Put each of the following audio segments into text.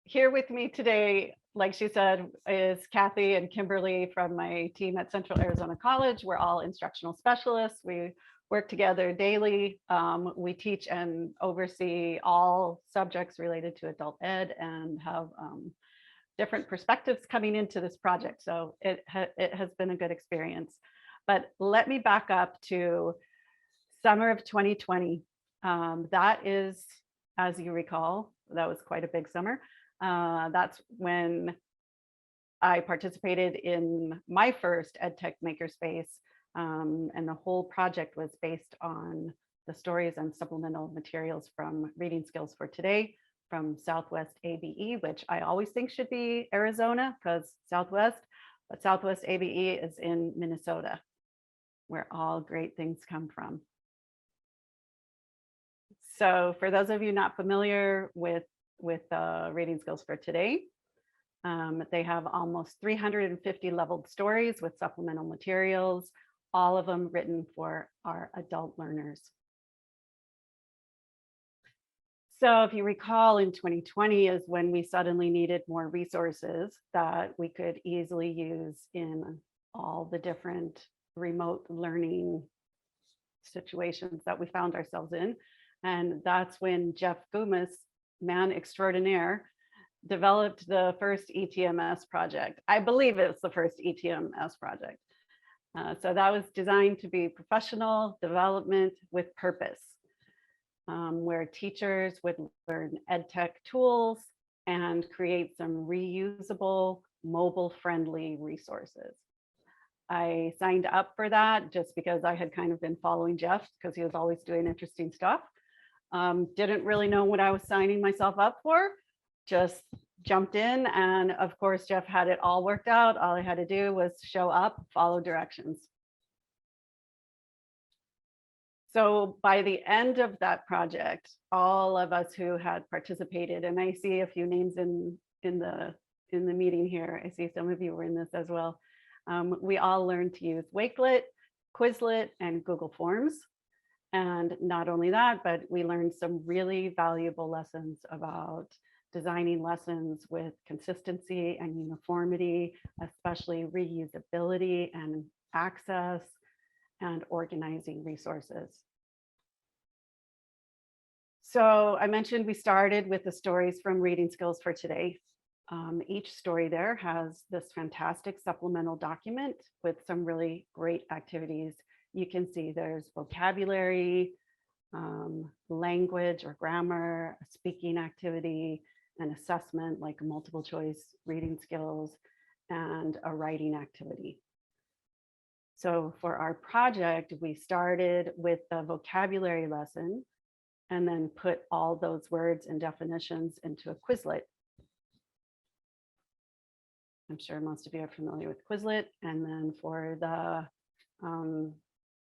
here with me today, like she said, is Kathy and Kimberly from my team at Central Arizona College. We're all instructional specialists. We work together daily. We teach and oversee all subjects related to adult ed and have different perspectives coming into this project. So it has been a good experience. But let me back up to summer of 2020. That is, as you recall, that was quite a big summer. That's when I participated in my first EdTech makerspace, and the whole project was based on the stories and supplemental materials from Reading Skills for Today from Southwest ABE, which I always think should be Arizona because Southwest, but Southwest ABE is in Minnesota, where all great things come from. So for those of you not familiar with Reading Skills for Today, they have almost 350 leveled stories with supplemental materials, all of them written for our adult learners. So if you recall, in 2020 is when we suddenly needed more resources that we could easily use in all the different remote learning situations that we found ourselves in. And that's when Jeff Gumas, man extraordinaire, developed the first ETMS project. I believe it's the first ETMS project. So that was designed to be professional development with purpose, where teachers would learn EdTech tools and create some reusable, mobile-friendly resources. I signed up for that just because I had kind of been following Jeff because he was always doing interesting stuff. Didn't really know what I was signing myself up for, just jumped in. And of course, Jeff had it all worked out. All I had to do was show up, follow directions. So by the end of that project, all of us who had participated, and I see a few names in the meeting here. I see some of you were in this as well. We all learned to use Wakelet, Quizlet, and Google Forms. And not only that, but we learned some really valuable lessons about designing lessons with consistency and uniformity, especially reusability and access and organizing resources. So I mentioned we started with the stories from Reading Skills for Today. Each story there has this fantastic supplemental document with some really great activities. You can see there's vocabulary, language or grammar, a speaking activity, an assessment like multiple choice reading skills, and a writing activity. So for our project, we started with the vocabulary lesson and then put all those words and definitions into a Quizlet. I'm sure most of you are familiar with Quizlet. And then for the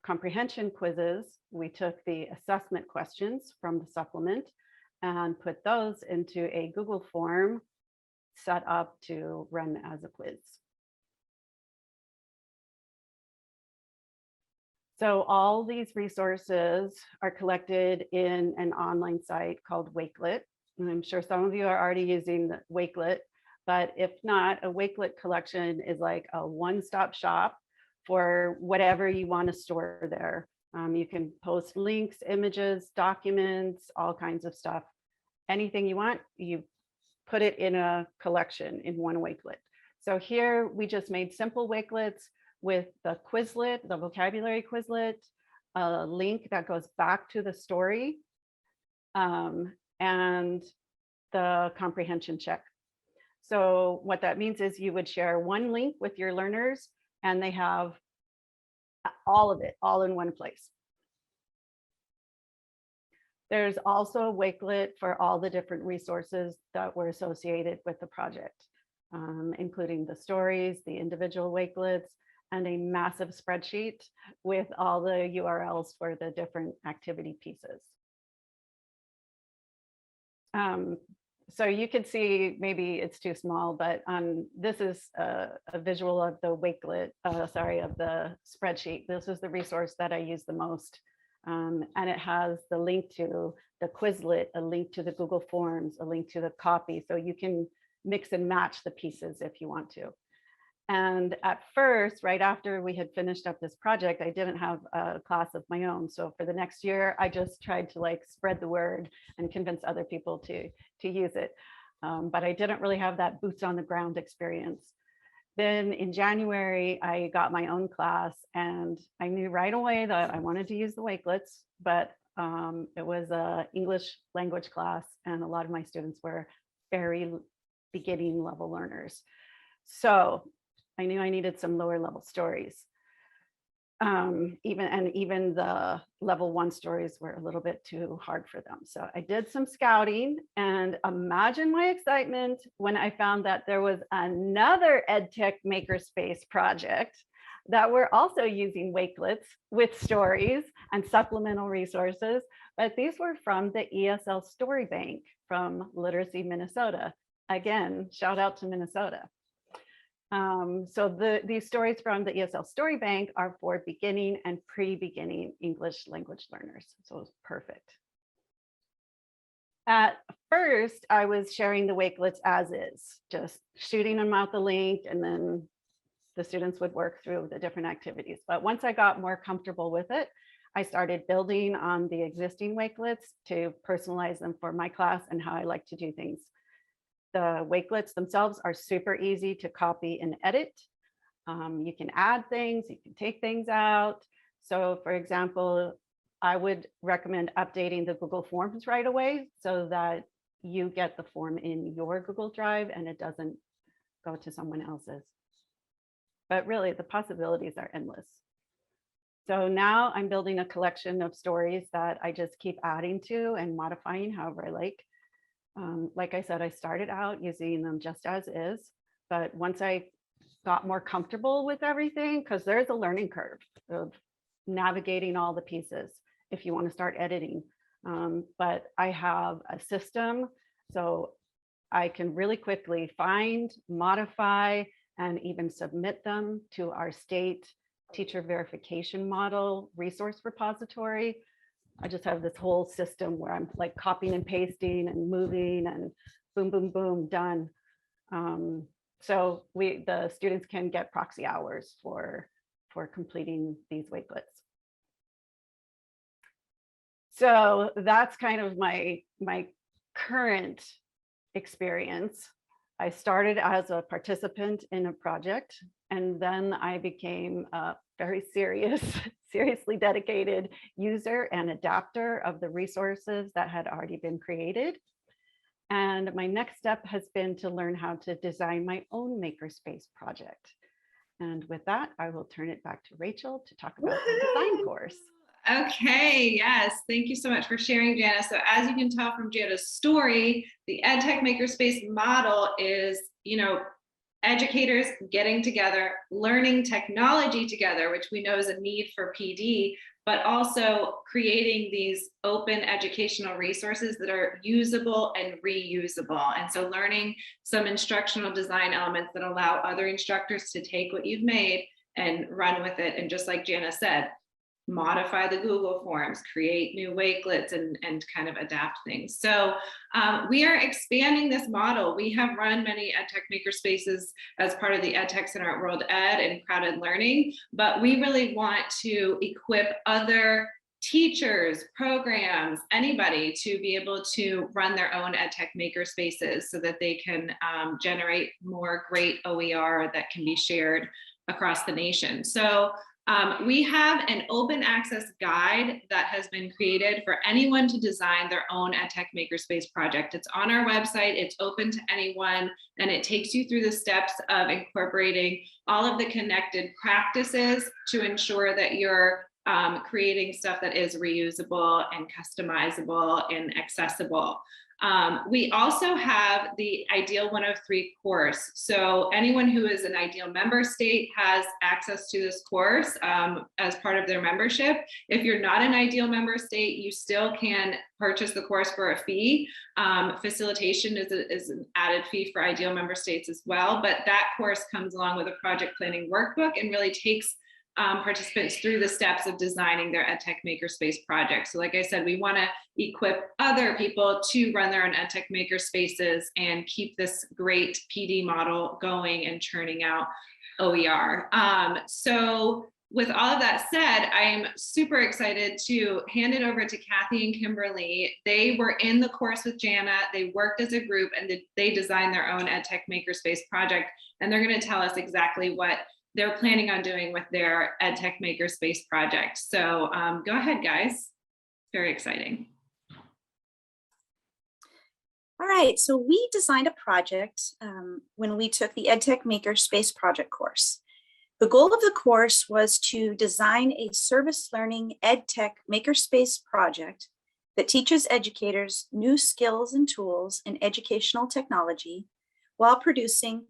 comprehension quizzes, we took the assessment questions from the supplement and put those into a Google form set up to run as a quiz. So all these resources are collected in an online site called Wakelet. And I'm sure some of you are already using the Wakelet, but if not, a Wakelet collection is like a one-stop shop for whatever you want to store there. You can post links, images, documents, all kinds of stuff. Anything you want, you put it in a collection in one Wakelet. So here we just made simple Wakelets with the Quizlet, the vocabulary Quizlet, a link that goes back to the story, and the comprehension check. So what that means is you would share one link with your learners and they have all of it all in one place. There's also a Wakelet for all the different resources that were associated with the project, including the stories, the individual Wakelets, and a massive spreadsheet with all the URLs for the different activity pieces. So you can see, maybe it's too small, but this is a visual of the Wakelet, of the spreadsheet. This is the resource that I use the most. And it has the link to the Quizlet, a link to the Google Forms, a link to the copy. So you can mix and match the pieces if you want to. And at first, right after we had finished up this project, I didn't have a class of my own. So for the next year, I just tried to like spread the word and convince other people to use it. But I didn't really have that boots on the ground experience. Then in January, I got my own class, and I knew right away that I wanted to use the Wakelets, but it was an English language class, and a lot of my students were very beginning level learners. So I knew I needed some lower level stories. Even the level 1 stories were a little bit too hard for them. So I did some scouting, and imagine my excitement when I found that there was another EdTech Makerspace project that were also using Wakelets with stories and supplemental resources, but these were from the ESL Story Bank from Literacy Minnesota. Again, shout out to Minnesota. So these stories from the ESL Story Bank are for beginning and pre-beginning English language learners. So it's perfect. At first, I was sharing the Wakelets as is, just shooting them out the link, and then the students would work through the different activities. But once I got more comfortable with it, I started building on the existing Wakelets to personalize them for my class and how I like to do things. The Wakelets themselves are super easy to copy and edit. You can add things, you can take things out. So for example, I would recommend updating the Google Forms right away so that you get the form in your Google Drive and it doesn't go to someone else's. But really, the possibilities are endless. So now I'm building a collection of stories that I just keep adding to and modifying however I like. Like I said, I started out using them just as is, but once I got more comfortable with everything, because there's a learning curve of navigating all the pieces if you want to start editing. But I have a system, so I can really quickly find, modify, and even submit them to our state teacher verification model resource repository. I just have this whole system where I'm like copying and pasting and moving and boom, boom, boom, done. So the students can get proxy hours for completing these Wakelets. So that's kind of my current experience. I started as a participant in a project, and then I became a very seriously dedicated user and adapter of the resources that had already been created. And my next step has been to learn how to design my own makerspace project. And with that, I will turn it back to Rachel to talk about the design course. Okay, yes, thank you so much for sharing, Jana. So as you can tell from Jana's story, the EdTech Makerspace model is, educators getting together, learning technology together, which we know is a need for PD, but also creating these open educational resources that are usable and reusable. And so learning some instructional design elements that allow other instructors to take what you've made and run with it. And just like Jana said, modify the Google Forms, create new Wakelets, and kind of adapt things. So we are expanding this model. We have run many EdTech Makerspaces as part of the EdTech Center at World Ed and Crowded Learning, but we really want to equip other teachers, programs, anybody to be able to run their own EdTech Makerspaces so that they can generate more great OER that can be shared across the nation. So we have an open access guide that has been created for anyone to design their own EdTech Makerspace project. It's on our website, it's open to anyone, and it takes you through the steps of incorporating all of the connected practices to ensure that you're creating stuff that is reusable and customizable and accessible. We also have the Ideal 103 course. So anyone who is an Ideal member state has access to this course as part of their membership. If you're not an Ideal member state, you still can purchase the course for a fee. Facilitation is an added fee for Ideal member states as well, but that course comes along with a project planning workbook and really takes participants through the steps of designing their EdTech Makerspace project. So like I said, we want to equip other people to run their own EdTech Makerspaces and keep this great PD model going and churning out OER. So with all of that said, I'm super excited to hand it over to Kathy and Kimberly. They were in the course with Jana. They worked as a group and they designed their own EdTech Makerspace project. And they're going to tell us exactly what they're planning on doing with their EdTech Makerspace project. So go ahead, guys. Very exciting. All right, so we designed a project when we took the EdTech Makerspace project course. The goal of the course was to design a service learning EdTech Makerspace project that teaches educators new skills and tools in educational technology while producing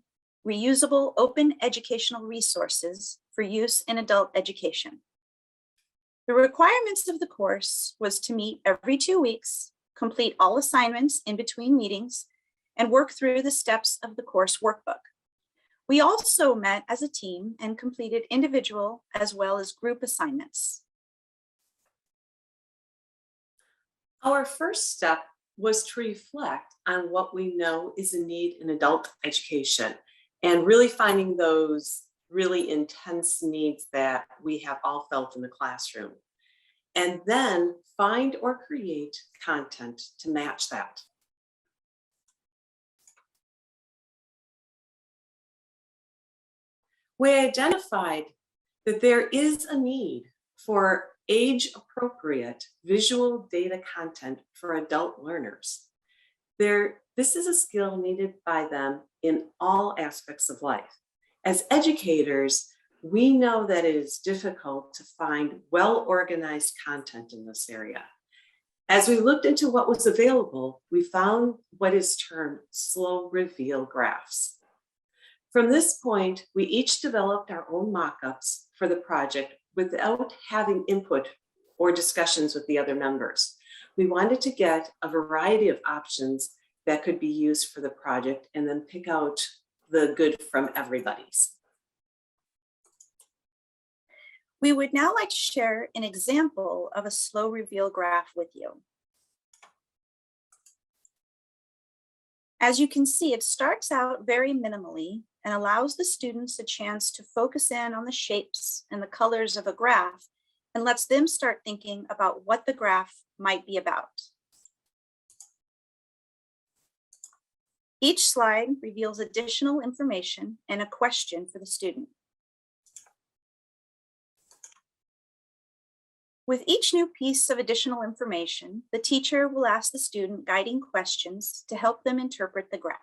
reusable open educational resources for use in adult education. The requirements of the course was to meet every 2 weeks, complete all assignments in between meetings, and work through the steps of the course workbook. We also met as a team and completed individual as well as group assignments. Our first step was to reflect on what we know is a need in adult education and really finding those really intense needs that we have all felt in the classroom. And then find or create content to match that. We identified that there is a need for age-appropriate visual data content for adult learners. This is a skill needed by them in all aspects of life. As educators, we know that it is difficult to find well-organized content in this area. As we looked into what was available, we found what is termed slow reveal graphs. From this point, we each developed our own mock-ups for the project without having input or discussions with the other members. We wanted to get a variety of options that could be used for the project and then pick out the good from everybody's. We would now like to share an example of a slow reveal graph with you. As you can see, it starts out very minimally and allows the students a chance to focus in on the shapes and the colors of a graph and lets them start thinking about what the graph might be about. Each slide reveals additional information and a question for the student. With each new piece of additional information, the teacher will ask the student guiding questions to help them interpret the graph.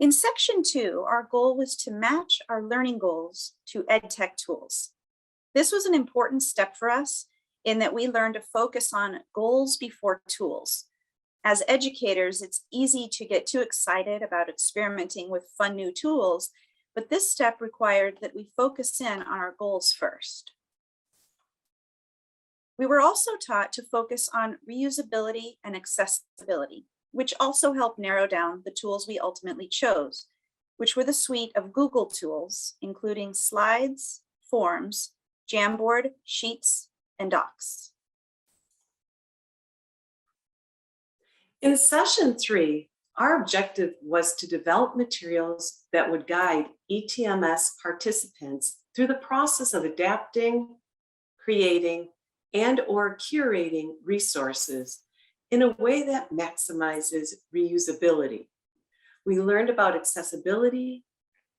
In section 2, our goal was to match our learning goals to EdTech tools. This was an important step for us in that we learned to focus on goals before tools. As educators, it's easy to get too excited about experimenting with fun new tools, but this step required that we focus in on our goals first. We were also taught to focus on reusability and accessibility, which also helped narrow down the tools we ultimately chose, which were the suite of Google tools, including Slides, Forms, Jamboard, Sheets, and Docs. In session 3, our objective was to develop materials that would guide ETMS participants through the process of adapting, creating, and/or curating resources in a way that maximizes reusability. We learned about accessibility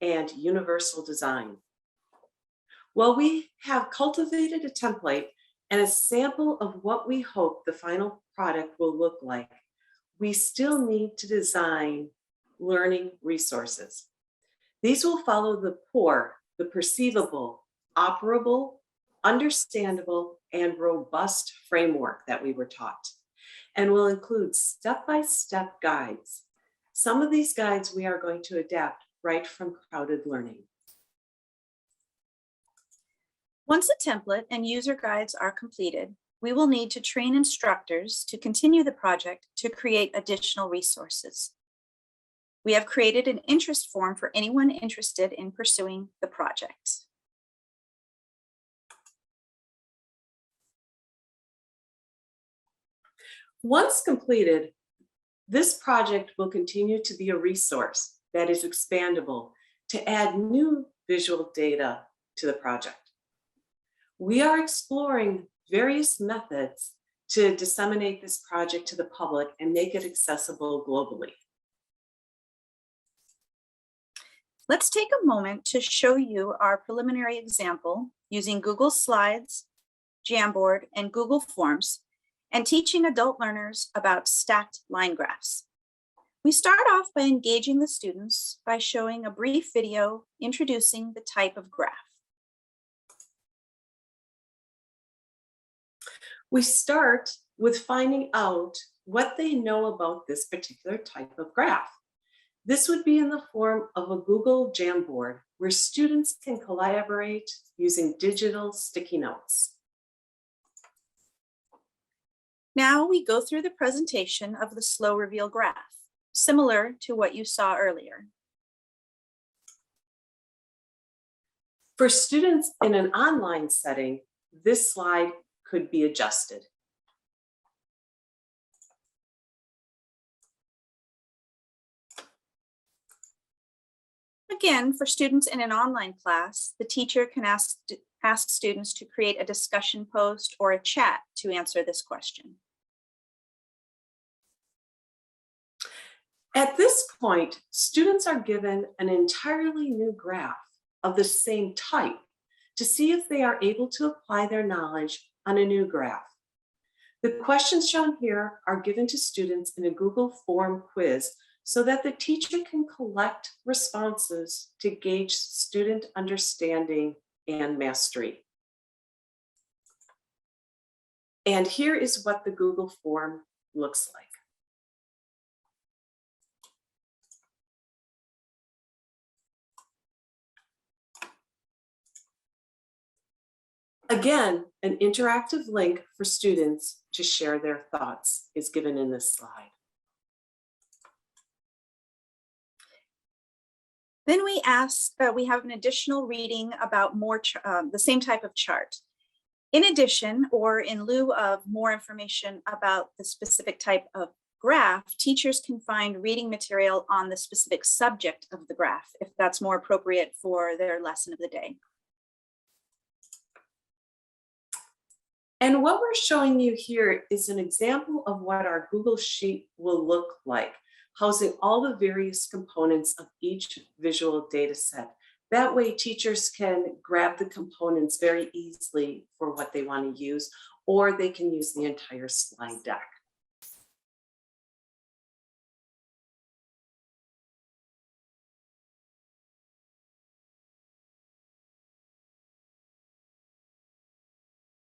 and universal design. While we have cultivated a template and a sample of what we hope the final product will look like, we still need to design learning resources. These will follow the POUR, the perceivable, operable, understandable, and robust framework that we were taught, and will include step-by-step guides. Some of these guides we are going to adapt right from Crowded Learning. Once the template and user guides are completed, we will need to train instructors to continue the project to create additional resources. We have created an interest form for anyone interested in pursuing the project. Once completed, this project will continue to be a resource that is expandable to add new visual data to the project. We are exploring various methods to disseminate this project to the public and make it accessible globally. Let's take a moment to show you our preliminary example using Google Slides, Jamboard, and Google Forms, and teaching adult learners about stacked line graphs. We start off by engaging the students by showing a brief video introducing the type of graph. We start with finding out what they know about this particular type of graph. This would be in the form of a Google Jamboard where students can collaborate using digital sticky notes. Now we go through the presentation of the slow reveal graph, similar to what you saw earlier. For students in an online setting, this slide could be adjusted. Again, for students in an online class, the teacher can ask students to create a discussion post or a chat to answer this question. At this point, students are given an entirely new graph of the same type to see if they are able to apply their knowledge on a new graph. The questions shown here are given to students in a Google Form quiz so that the teacher can collect responses to gauge student understanding and mastery. And here is what the Google Form looks like. Again, an interactive link for students to share their thoughts is given in this slide. Then we have an additional reading about the same type of chart. In addition, or in lieu of more information about the specific type of graph, teachers can find reading material on the specific subject of the graph, if that's more appropriate for their lesson of the day. And what we're showing you here is an example of what our Google Sheet will look like, housing all the various components of each visual data set. That way teachers can grab the components very easily for what they want to use, or they can use the entire slide deck.